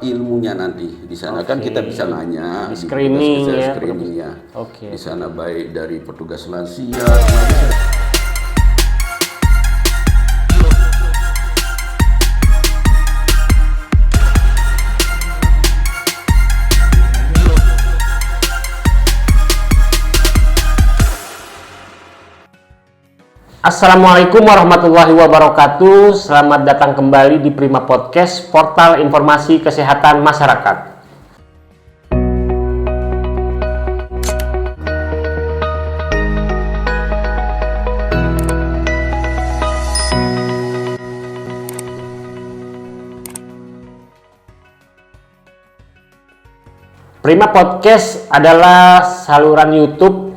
ilmunya nanti di sana kan kita bisa nanya di screening ya. Screeningnya. Oke. Di sana baik dari petugas lansia. Assalamualaikum warahmatullahi wabarakatuh. Selamat datang kembali di Prima Podcast, portal informasi kesehatan masyarakat. Prima Podcast adalah saluran YouTube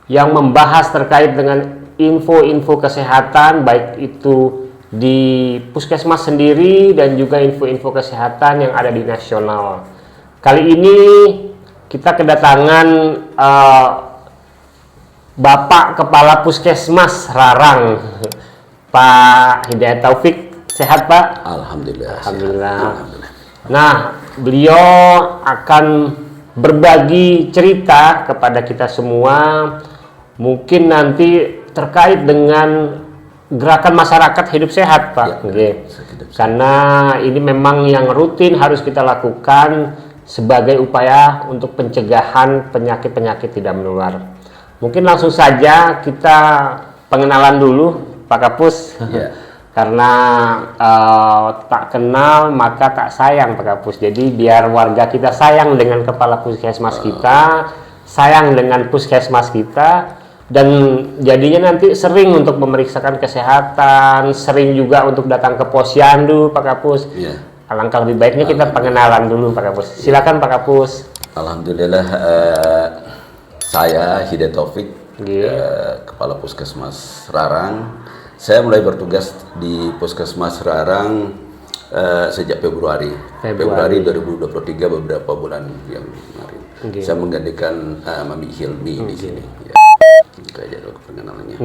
yang membahas terkait dengan info-info kesehatan, baik itu di puskesmas sendiri dan juga info-info kesehatan yang ada di nasional. Kali ini kita kedatangan Bapak Kepala Puskesmas Rarang, Pak Hidayat Taufik. Sehat, Pak? Alhamdulillah. Alhamdulillah. Nah, beliau akan berbagi cerita kepada kita semua, mungkin nanti terkait dengan gerakan masyarakat hidup sehat, Pak. Ya, karena ini memang yang rutin harus kita lakukan sebagai upaya untuk pencegahan penyakit-penyakit tidak menular. Mungkin langsung saja kita pengenalan dulu, Pak Kapus. Ya. Karena tak kenal maka tak sayang, Pak Kapus. Jadi biar warga kita sayang dengan kepala puskesmas kita, sayang dengan puskesmas kita, dan jadinya nanti sering untuk memeriksakan kesehatan, sering juga untuk datang ke posyandu, Pak Kapus. Ya. Alangkah lebih baiknya kita pengenalan dulu, Pak Kapus. Silakan, Pak Kapus. Alhamdulillah, saya Hidayat Taufik, Kepala Puskesmas Rarang. Saya mulai bertugas di Puskesmas Rarang sejak Februari 2023, beberapa bulan yang kemarin. Saya menggantikan Mami Hilmi di sini. Ya. Itu aja dulu perkenalannya.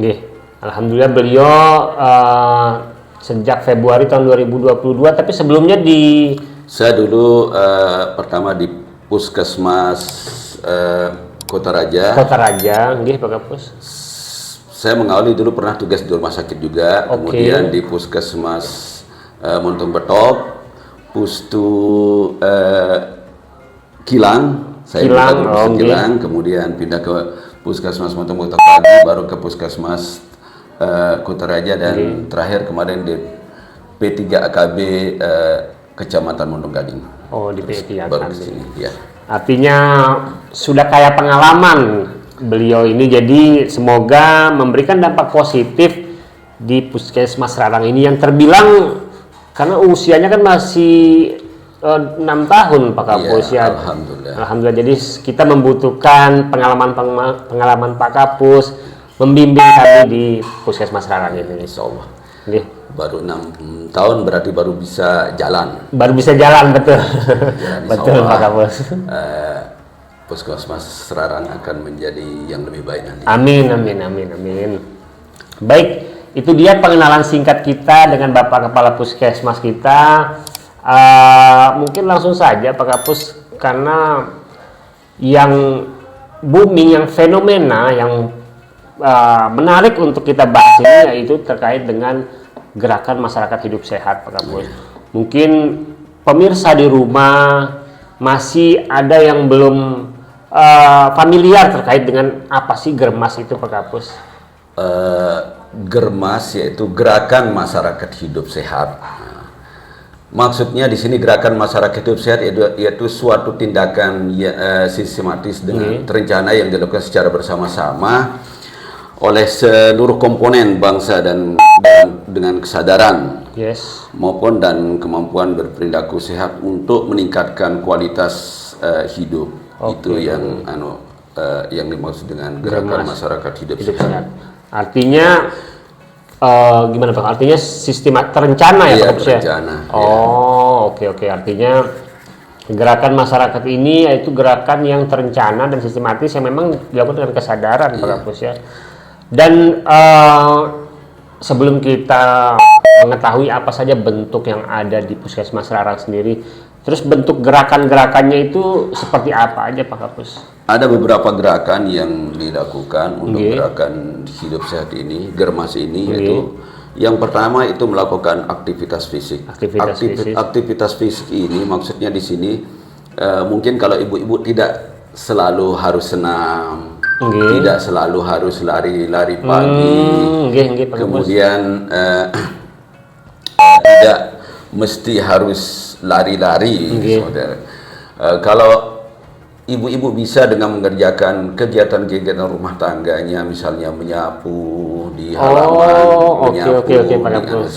Alhamdulillah beliau sejak Februari tahun 2022, tapi sebelumnya saya dulu pertama di Puskesmas Kota Raja. Kota Raja, Pak Kapus. Saya mengawali dulu pernah tugas di rumah sakit juga, kemudian di Puskesmas Montong Betok, Pustu Kilang, Kilang, kemudian pindah ke Puskesmas Montong Betok lagi, baru ke Puskesmas Kota Raja, dan terakhir kemarin di P3 AKB Kecamatan Montong Gading. Oh, di P3 baru AKB. Kesini, ya. Artinya sudah kaya pengalaman beliau ini, jadi semoga memberikan dampak positif di Puskesmas Rarang ini yang terbilang, karena usianya kan masih 6 tahun, Pak Kapus. Ya, Alhamdulillah. Jadi kita membutuhkan pengalaman Pak Kapus membimbing kami di Puskesmas Rarang ini. Insya Allah. Baru 6 tahun berarti baru bisa jalan. Betul. Betul, Pak Kapus. Puskesmas Rarang akan menjadi yang lebih baik nanti. Amin. Baik, itu dia pengenalan singkat kita dengan Bapak Kepala Puskesmas kita. Mungkin langsung saja, Pak Kapus, karena yang booming, yang fenomena, yang menarik untuk kita bahas ini yaitu terkait dengan gerakan masyarakat hidup sehat, Pak Kapus. Mungkin pemirsa di rumah masih ada yang belum familiar terkait dengan apa sih Germas itu, Pak Kapus? Germas yaitu gerakan masyarakat hidup sehat. Maksudnya di sini gerakan masyarakat hidup sehat yaitu suatu tindakan sistematis dengan terencana yang dilakukan secara bersama-sama oleh seluruh komponen bangsa dan dengan kesadaran maupun dan kemampuan berperilaku sehat untuk meningkatkan kualitas hidup. Itu yang yang dimaksud dengan gerakan masyarakat hidup sehat. Artinya gimana, Pak? Artinya sistem terencana ya, Pak? Terencana. Oke. Artinya gerakan masyarakat ini yaitu gerakan yang terencana dan sistematis yang memang dilakukan dengan kesadaran, Pak Kapus ya. Dan sebelum kita mengetahui apa saja bentuk yang ada di Puskesmas Rarang sendiri, Terus bentuk gerakan-gerakannya itu seperti apa aja Pak Kapus? Ada beberapa gerakan yang dilakukan untuk Nggih. gerakan hidup sehat ini, germas ini, Nggih. yaitu yang pertama itu melakukan aktivitas fisik. Aktivitas fisik. Aktivitas fisik ini maksudnya di sini mungkin kalau ibu-ibu tidak selalu harus senam, Nggih. tidak selalu harus lari-lari pagi, Nggih, Pak Kapus. kemudian tidak mesti harus lari-lari, Nggih. saudara. Kalau ibu-ibu bisa dengan mengerjakan kegiatan-kegiatan rumah tangganya, misalnya menyapu di halaman, oke, menyapu oke, Pak dengan Kapus.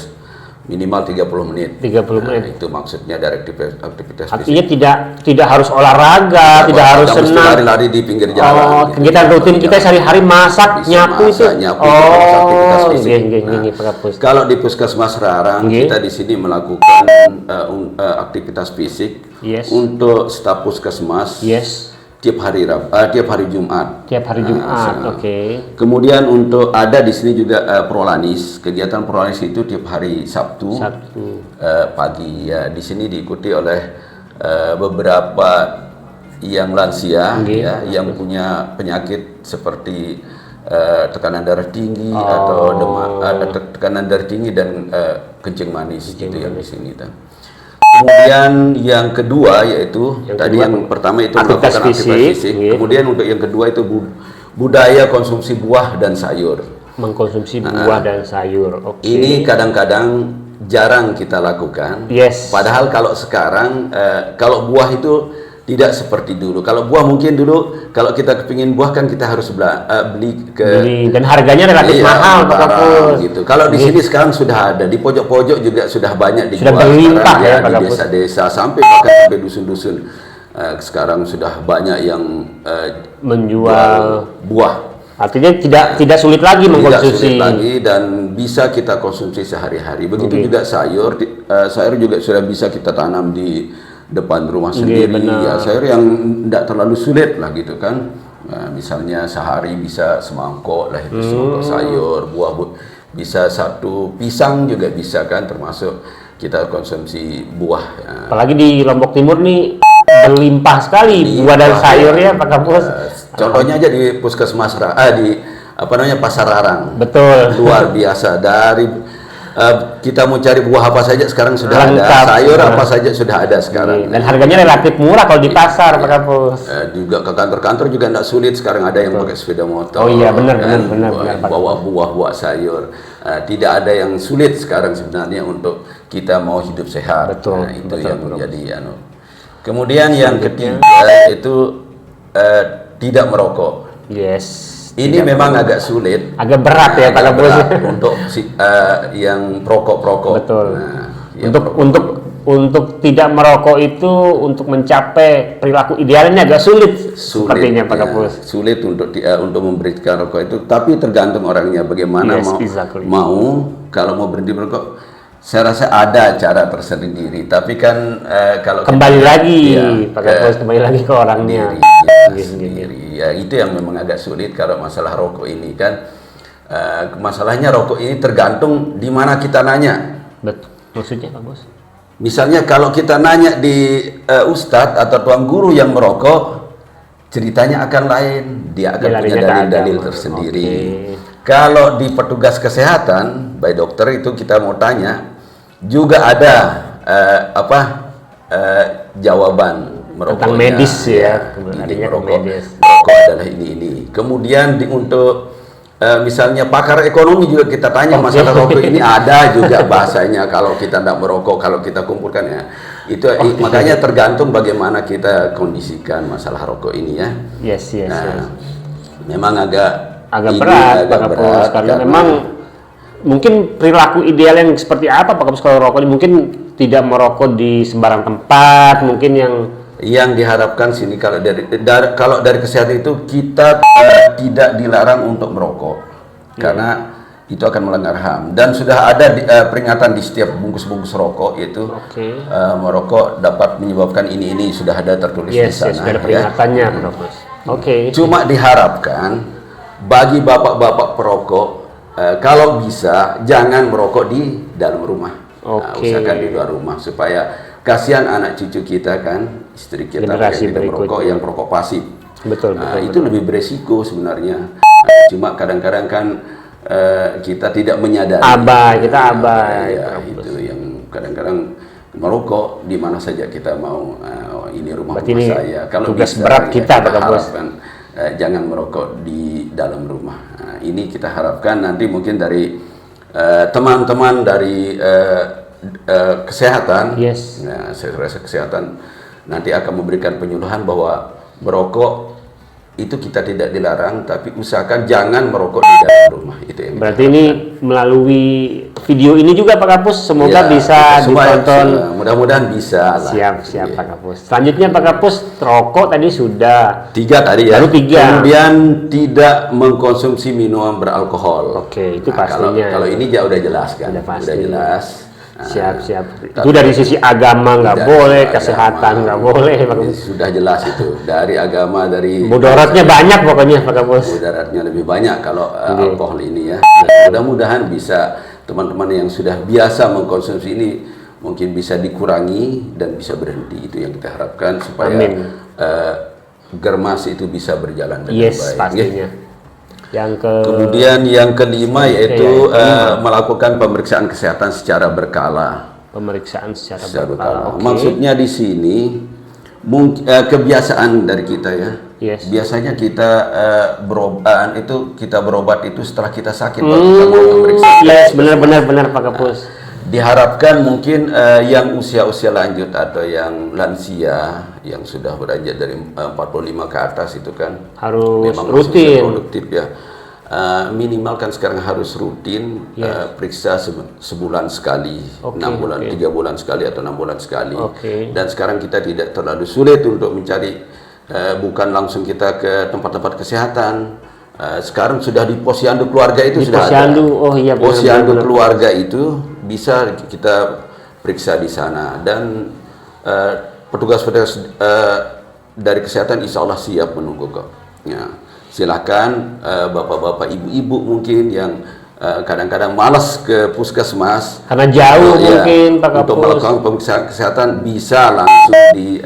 minimal 30 menit. 30 menit. Itu maksudnya dari aktivitas Artinya fisik. tidak harus olahraga, tidak harus Tidak mesti senam. lari-lari di pinggir jalan. Oh, gitu. kegiatan rutin kita sehari-hari masak, Bisa nyapu itu. masak, nyapu, itu termasuk aktivitas fisik. Nggih, Pak Kapus. Kalau di Puskesmas Rarang, Nggih. kita di sini melakukan aktivitas fisik Yes. untuk staf Puskesmas Yes. tiap hari Jumat. Tiap hari Jumat. Nah, Oke. Kemudian untuk ada di sini juga prolanis. Kegiatan prolanis itu tiap hari Sabtu, pagi. Ya, di sini diikuti oleh beberapa yang lansia, Nggih. ya, yang punya penyakit seperti tekanan darah tinggi atau tekanan darah tinggi dan kencing manis, gitu yang di sini. Kemudian yang kedua yaitu yang pertama itu aktivitas melakukan aktivitas fisik, fisik. iya. Kemudian untuk yang kedua itu budaya konsumsi buah dan sayur. Mengkonsumsi buah dan sayur. Oke. Ini kadang-kadang jarang kita lakukan. Yes. Padahal kalau sekarang kalau buah itu tidak seperti dulu. Kalau buah mungkin dulu kalau kita kepingin buah kan kita harus beli Dan harganya relatif mahal, Pak Kapus. gitu. Kalau di sini sekarang sudah ada, di pojok-pojok juga sudah banyak dijual. Sudah berlimpah sekarang, ya, Pak di Kapus. desa-desa sampai sampai dusun-dusun. Sekarang sudah banyak yang Menjual. buah. Artinya tidak sulit lagi Tidak mengkonsumsi. sulit lagi dan bisa kita konsumsi sehari-hari. Begitu Oke. juga sayur, sayur juga sudah bisa kita tanam di depan rumah Oke, sendiri. benar. Ya, sayur yang tidak terlalu sulit lah gitu kan. Nah, misalnya sehari bisa semangkok lah itu semangkok sayur, buah bisa satu pisang juga bisa kan, termasuk kita konsumsi buah. Ya. Apalagi di Lombok Timur nih berlimpah sekali buah dan sayurnya, Pak Kapus. Contohnya aja di Puskesmas di Pasar Rarang. Betul. Luar biasa. Dari kita mau cari buah apa saja sekarang sudah Lengkap. ada, sayur apa saja sudah ada sekarang. Dan harganya relatif murah kalau di pasar, Pak Kapus. Juga ke kantor-kantor juga tidak sulit sekarang, ada yang pakai sepeda motor. Oh iya, benar, kan, benar, Pak. bawa buah sayur. Tidak ada yang sulit sekarang sebenarnya untuk kita mau hidup sehat. Betul, Nah, itu betul, yang betul. menjadi kemudian yang ketiga itu tidak merokok. Yes. Ini memang agak sulit. Agak berat ya, Pak Agak Kapus. berat untuk yang perokok-perokok. Betul. Nah, yang Untuk tidak merokok itu untuk mencapai perilaku idealnya agak sulit sepertinya, Pak ya, Kapus. sulit untuk memberikan rokok itu, tapi tergantung orangnya bagaimana Yes, mau exactly. kalau mau berhenti merokok. Saya rasa ada cara tersendiri, tapi kan kalau Kembali kita- lagi, ya, Pak Kapus, kembali lagi ke orangnya. sendiri. Ya, itu yang memang agak sulit kalau masalah rokok ini kan. Masalahnya rokok ini tergantung di mana kita nanya. Betul. Maksudnya, Pak Bos? Misalnya kalau kita nanya di ustadz atau tuan guru yang merokok, ceritanya akan lain. Dia akan Dia punya larinya ke dalil-dalil agama. tersendiri. Oke. Kalau di petugas kesehatan, by dokter itu kita mau tanya, juga ada jawaban merokoknya. Tentang medis ya, Ini larinya ke merokok medis. adalah ini. Kemudian untuk misalnya pakar ekonomi juga kita tanya masalah rokok ini, ada juga bahasanya kalau kita tidak merokok, kalau kita kumpulkan ya. Itu makanya tergantung bagaimana kita kondisikan masalah rokok ini ya. Yes. Memang agak Berat, Pak Kapus, karena memang mungkin perilaku ideal yang seperti apa, Pak Kapus, kalau rokok ini mungkin tidak merokok di sembarang tempat, mungkin yang diharapkan sini kalau dari kesehatan itu kita tidak dilarang untuk merokok karena itu akan melanggar HAM, dan sudah ada peringatan di setiap bungkus-bungkus rokok itu merokok dapat menyebabkan ini sudah ada tertulis di sana. sudah ada peringatannya, Pak Kapus. Cuma diharapkan bagi bapak-bapak perokok kalau bisa jangan merokok di dalam rumah. Usahakan di luar rumah supaya kasihan anak cucu kita kan, istri kita Generasi yang tidak merokok, berikutnya. yang perokok pasif. Betul, Nah, betul, itu betul. lebih beresiko sebenarnya. Cuma kadang-kadang kan kita tidak menyadari. Abai, kita abai. Ya, itu yang kadang-kadang merokok di mana saja kita mau. Ini rumah Berarti ini saya. Kalau tugas bisa, berat kita, Pak Kapus. harapkan jangan merokok di dalam rumah. Nah, ini kita harapkan nanti mungkin dari teman-teman dari kesehatan, Yes. nah, saya rasa kesehatan nanti akan memberikan penyuluhan bahwa merokok itu kita tidak dilarang, tapi usahakan jangan merokok di dalam rumah. Itu yang Berarti ini melalui video ini juga Pak Kapus, semoga bisa ditonton. Mudah-mudahan bisa lah. Siap Pak Kapus. Selanjutnya Pak Kapus, rokok tadi sudah. 3 tadi ya. Baru 3. Kemudian tidak mengkonsumsi minuman beralkohol. Oke, itu Nah, pastinya. Kalau ini udah jelas kan. Udah pasti. Udah jelas. Siap. Itu dari sisi agama nggak boleh, kesehatan nggak boleh Pak Kapus. Sudah jelas itu. Dari agama, dari Mudaratnya banyak pokoknya Pak Kapus. mudaratnya lebih banyak kalau alkohol ini ya. Mudah-mudahan bisa teman-teman yang sudah biasa mengkonsumsi ini mungkin bisa dikurangi dan bisa berhenti. Itu yang kita harapkan supaya germas itu bisa berjalan dengan Yes, baik. pastinya. Kemudian yang kelima yaitu melakukan pemeriksaan kesehatan secara berkala. Pemeriksaan secara berkala. Oke. Maksudnya di sini kebiasaan dari kita ya. Yes. Biasanya kita berobat itu setelah kita sakit baru kita mau memeriksa. Yes, benar Pak Kapus. Diharapkan mungkin yang usia-usia lanjut atau yang lansia yang sudah beranjak dari 45 ke atas itu kan Harus memang rutin. produktif ya. Minimal kan sekarang harus rutin periksa sebulan sekali, 6 bulan, 3 bulan sekali atau 6 bulan sekali. Dan sekarang kita tidak terlalu sulit untuk mencari, bukan langsung kita ke tempat-tempat kesehatan. Sekarang sudah di posyandu keluarga itu sudah posyandu, ada. oh iya, Posyandu keluarga itu bisa kita periksa di sana dan petugas-petugas dari kesehatan insya Allah siap menunggu kok. Ya. Silahkan bapak-bapak, ibu-ibu mungkin yang kadang-kadang malas ke puskesmas Karena jauh mungkin Pak Kapus. untuk melakukan pemeriksaan kesehatan bisa langsung di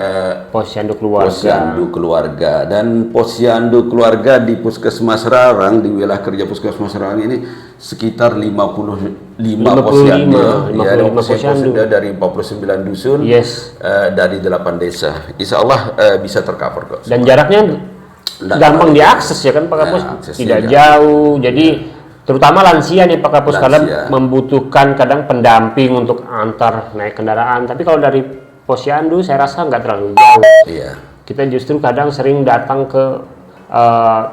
Posyandu keluarga. posyandu keluarga. Dan posyandu keluarga di Puskesmas Rarang, di wilayah kerja Puskesmas Rarang ini sekitar 55 posyandu. 55 posyandu dari 49 dusun, Yes. dari 8 desa. Insya Allah bisa tercover kok. Dan jaraknya gampang diakses ya kan Pak Kapus, tidak jauh. Jadi terutama lansia nih Pak Kapus, karena membutuhkan kadang pendamping untuk antar naik kendaraan. Tapi kalau dari posyandu saya rasa nggak terlalu jauh. Iya. Kita justru kadang sering datang ke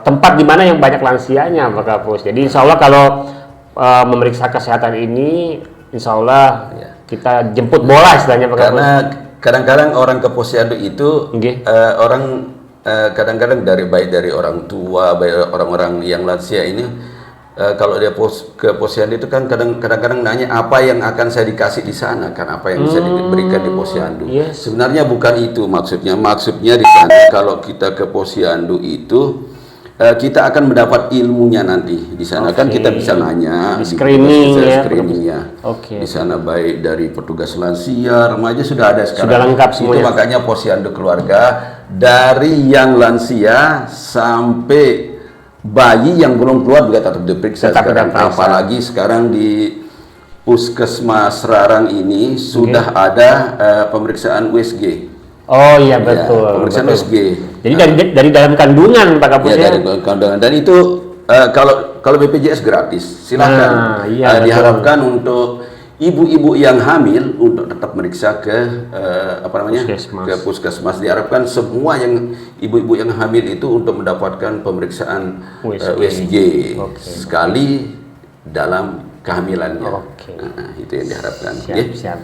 tempat di mana yang banyak lansianya Pak Kapus. Jadi insya Allah kalau memeriksa kesehatan ini, insya Allah kita jemput bola istilahnya Pak Kapus. Karena kadang-kadang orang ke posyandu itu orang kadang-kadang baik dari orang tua, baik orang-orang yang lansia ini, kalau dia ke posyandu itu kan kadang-kadang nanya apa yang akan saya dikasih di sana, kan apa yang bisa diberikan di posyandu. Yes. Sebenarnya bukan itu maksudnya. Maksudnya di sana kalau kita ke posyandu itu kita akan mendapat ilmunya nanti di sana. Kan kita bisa nanya di screening screeningnya. Di sana baik dari petugas lansia, remaja sudah ada sekarang. Sudah lengkap semuanya. Itu makanya posyandu keluarga dari yang lansia sampai bayi yang belum keluar juga tetap diperiksa sekarang. Apalagi sekarang di Puskesmas Rarang ini sudah ada pemeriksaan USG. Oh iya betul. Pemeriksaan USG. Jadi dari dalam kandungan Pak Kapus ya. Dari kandungan, dan itu kalau BPJS gratis. Silakan. Diharapkan untuk ibu-ibu yang hamil untuk tetap meriksa ke ke puskesmas. Diharapkan semua yang ibu-ibu yang hamil itu untuk mendapatkan pemeriksaan USG sekali dalam kehamilannya. Itu yang diharapkan. Siap.